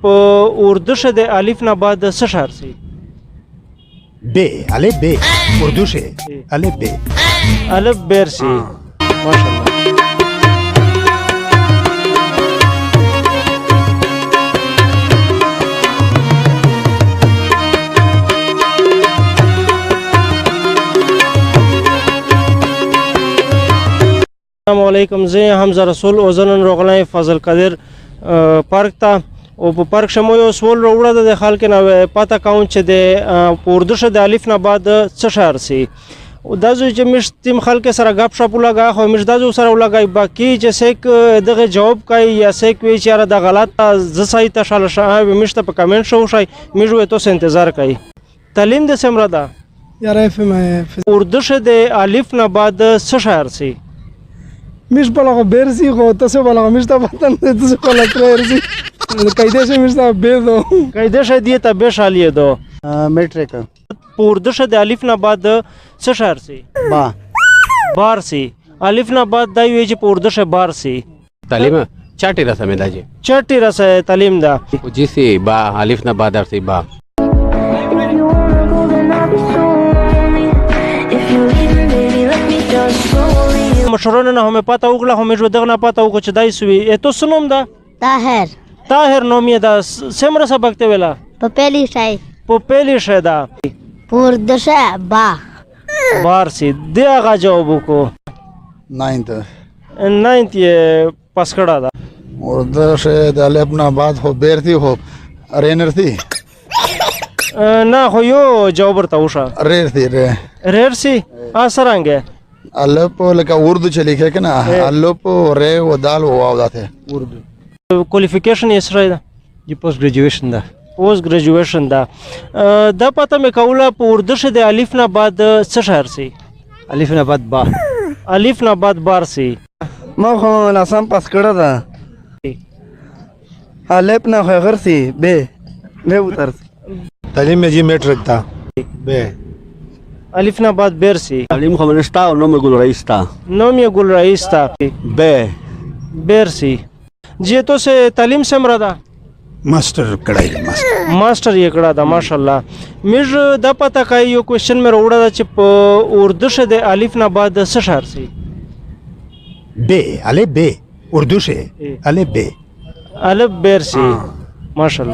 په اردو شه د الف نه بعد څه شهر سي ب الف ب اردو شه الف ب الف بیر سي ماشاءالله. السلام علیکم. زه حمزه رسول او زنن روغلای فضل قادر پارک ته او په پارک شمو یو سوال روړه د خلک نه پاته کاون چې د اردو شه د الف نه بعد څه شهر سي او دا چې مش تیم خلک سره غپ شپ لگا خو مش دا سره لگای باقی چې سیک دغه جواب کوي یا سیک وی چې دا غلط ز صحیح تشال شاه مش ته په کمنټ شو شي مجو ته انتظار کوي. تعلیم د سمرا ده یار افهم اردو شه د الف نه بعد څه شهر سي مش بلغه برزي خو تاسو بلغه مش ته وطن تاسو کولا ترزي قاعده شه مش ته بيدو قاعده شه دي ته به شالیه دو میټریک اردو شه د الف نه بعد څه شهر سي با بار سي الف نه بعد دا وی چې په اردو شه بار سي تعلیم چاټی رسمه ده جی چټي رسه تعلیم دا جی سی با الف نه بعد ارسی با مشرونه نه هم پته وکړه هم جو دغه نه پته وکړه چې دای سوی ته سنوم دا طاهر نوم یې دا سمره سبق ته ویلا په پهلی شای په پهلی شه دا پور دشه با بار سي دی هغه جواب وکړو 9th یې پاس کړه دا اردو شه د الف نه بعد هو بیرتی هو رینر تھی نه خو یو جواب ورته وشه ریر تھی ریر سي اسرانګه الف لکه اردو چې لیکه کنه الف ر و دال و واو داته اردو کوالیفیکیشن یې سره ده جی پوسټ ګریجویشن ده پوسټ ګریجویشن ده دا پته مې کوله په اردو شه د الف نه بعد څه شهر سي الف نه بعد با الف نه بعد بار سي ما خو لاسم پاس کړه ده الف نه غیر سي ب وتر تعلیم میں جی میٹرک تھا بے الف نه بعد بیر سي تعلیم خو منستا او نوم ګل رئیس تا نوم یې ګل رئیس تا ب بیر سي جی تو سے تعلیم سمرا ده ماسٹر کڑائی ماسٹر ماسٹر یې کړه دا ماشاءالله مج دا پته کوي یو کوېشن مې وروړه چې په اردو شه د الف نه بعد څه شهر سي بے الف بے اردو سے الف بے الف بیر سي ماشاءالله.